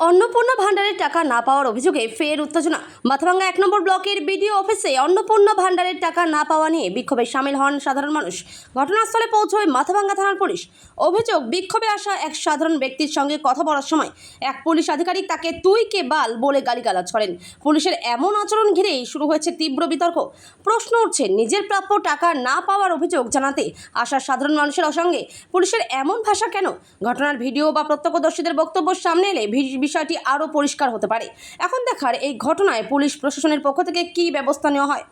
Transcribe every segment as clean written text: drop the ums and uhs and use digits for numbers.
অন্নপূর্ণা ভান্ডারের টাকা না পাওয়ার অভিযোগে ফের উত্তেজনা। মাথাভাঙ্গা ১ নম্বর ব্লকের বিডিও অফিসে অন্নপূর্ণা ভান্ডারের টাকা না পাওয়া নিয়ে বিক্ষোভে সামিল হন সাধারণ মানুষ। ঘটনাস্থলে পৌঁছয় মাথাভাঙ্গা থানার পুলিশ। অভিযোগ, বিক্ষোভে আসা এক সাধারণ ব্যক্তির সঙ্গে কথা বলার সময় এক পুলিশ আধিকারিক তাকে তুই কে বাল বলে গালিগালাজ করেন। পুলিশের এমন আচরণ ঘিরেই শুরু হয়েছে তীব্র বিতর্ক। প্রশ্ন উঠছে, নিজের প্রাপ্য টাকা না পাওয়ার অভিযোগ জানাতে আসা সাধারণ মানুষের সঙ্গে পুলিশের এমন ভাষা কেন? ঘটনার ভিডিও বা প্রত্যক্ষদর্শীদের বক্তব্য সামনে এলে বিষয়টি আরও পরিষ্কার হতে পারে। এখন দেখার, এই ঘটনায় পুলিশ প্রশাসনের পক্ষ থেকে কী ব্যবস্থা নেওয়া হয়।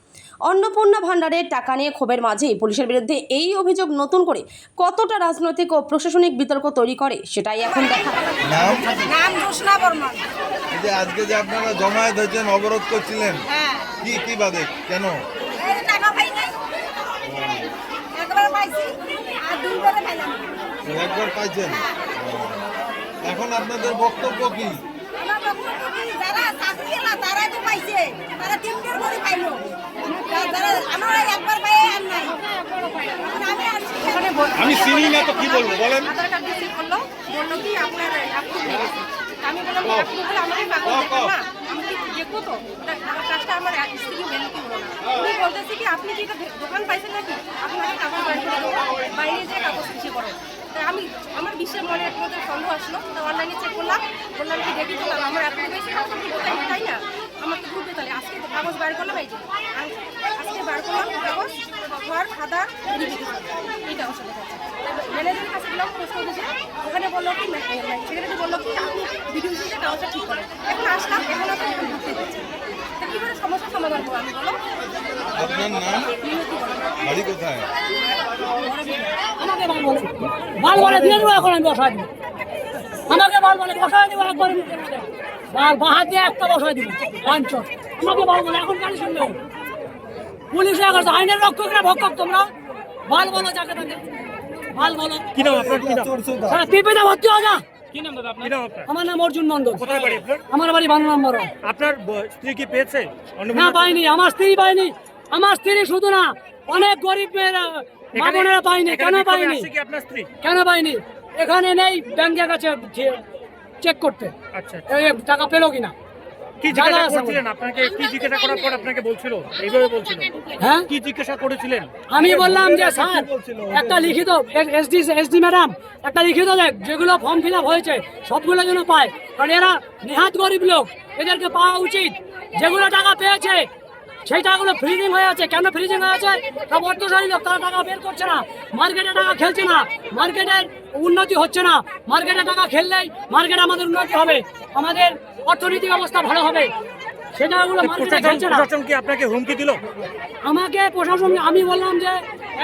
অন্নপূর্ণা ভান্ডারের টাকা নিয়ে ক্ষোভের মাঝেই পুলিশের বিরুদ্ধে এই অভিযোগ নতুন করে কতটা রাজনৈতিক ও প্রশাসনিক বিতর্ক তৈরি করে সেটাই এখন দেখা। আজকে যে আপনারা জমায়েত হয়েছেন, অবরোধ করছিলেন, কি বাদে কেন? একবার পাইছেন, এখন আপনাদের বক্তব্য কি? আমি চিনি না তো কি বলবো বলেন। আমি বললাম আমাকে দেখবো তো কাজটা আমার স্ত্রী মেনে কি হলো না। উনি বলতেছে কি আপনি কি দোকান পাইছেন নাকি, আপনাকে কাগজ বাইরে যে কাগজ ইসে করেন। আমি আমার বিশ্বের মনে এক মধ্যে সন্দেহ আসলো, অনলাইনে চেক করলাম, বললাম কি দেখি দিলাম আমার এত বেশি তাই না, আমার তো গ্রুপে তাহলে আজকে কাগজ বার করলাম, এই যে আজকে বার করলাম কাগজ, ঘর খাতা এই কাগজ ম্যানেজারের কাছে গেলাম প্রশ্ন দিয়েছে, ওখানে বললো কি সেখানে বললো কি আপনি ভিডিও দিতে কাগজটা ঠিক করেন। এখন আসলাম, এখন আপনি ঢুকতে দিচ্ছেন, তা কী করে সমস্যার সমাধান করবো আমি বলো? আপনার নাম, বাড়ি কোথায়? আমাকে বাল বলে দিয়ে দেবো, এখন আমি বসাই দিব। আমাকে বাল বলে বসাই দিব, একবার বাহাত দিয়ে একটা বসাই দিব। আমাকে বাল বলে এখন গাড়ি শুনবে পুলিশ আইনের রক্ষকরা ভক্ষক, তোমরা বাল বলো যাকে থাকে বাল বলো। কি নাম আপনার? কি নাম? হ্যাঁ, পিপিতে ভর্তি হও যা। কি নাম দাদা আপনার? আমার নাম অর্জুন মন্ডল। কোথায় বাড়ি আপনার? আমার বাড়ি 12 নম্বর। আপনার স্ত্রী কি পেয়েছে? না, পাইনি। আমার স্ত্রী পাইনি। আমার স্ত্রী শুধু না, অনেক গরিব মেয়েরা মা বোনেরা পাইনি। কেন পাইনি? আপনার স্ত্রী কেন পাইনি? এখানে নেই, ব্যাংকের কাছে চেক করতে। আচ্ছা, টাকা পেলো কিনা। কি জিজ্ঞাসা করছিলেন? আপনাকে কি জিজ্ঞাসা করার পর আপনাকে বলছিল এইভাবে বলছিল? হ্যাঁ, কি জিজ্ঞাসা করেছিলেন? আমি বললাম যে স্যার একটা লিখিত, এসডি ম্যাডাম একটা লিখিত দেখ, যেগুলো ফর্ম ফিল আপ হয়েছে সবগুলো যেন পায়, কারণ এরা নেহাত গরিব লোক, এদেরকে পাওয়া উচিত। যেগুলো টাকা পেয়েছে সেই টাকাগুলো ফ্রিজিং হয়ে আছে। কেন ফ্রিজিং হয়ে আছে? সব অর্থশালী লোক, তারা টাকা বের করছে না, মার্কেটে টাকা খেলছে না, মার্কেটের উন্নতি হচ্ছে না। মার্কেটে টাকা খেললেই মার্কেটে আমাদের উন্নতি হবে, আমাদের অর্থনৈতিক অবস্থা ভালো হবে। সে টাকাগুলো মার্কেটে খেলছে না। প্রশাসন কি আপনাকে হুমকি দিল? আমাকে প্রশাসন, আমি বললাম যে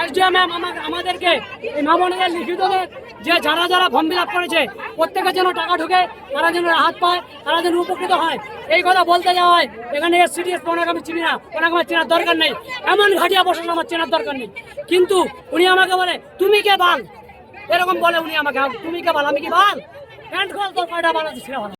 এসডিএম ম্যাম আমাদেরকে এই মামনের লিখিত দেন যে যারা যারা ফর্ম ফিল আপ করেছে প্রত্যেকের যেন টাকা ঢুকে, তারা যেন হাত পায়, তারা যেন উপকৃত হয়। এই কথা বলতে যাওয়া হয়। এখানে সিডিএস ওনাকে আমি চিনি না, ওনাকে আমার চেনার দরকার নেই, এমন ঘাটিয়া প্রশাসন আমার চেনার দরকার নেই। কিন্তু উনি আমাকে বলে তুমি কে বাল, এরকম বলে উনি আমাকে, তুমি কে বাল, আমি কি বাল? প্যান্ট খোল, তোর কয়টা বাল আছে সেটা ভালো।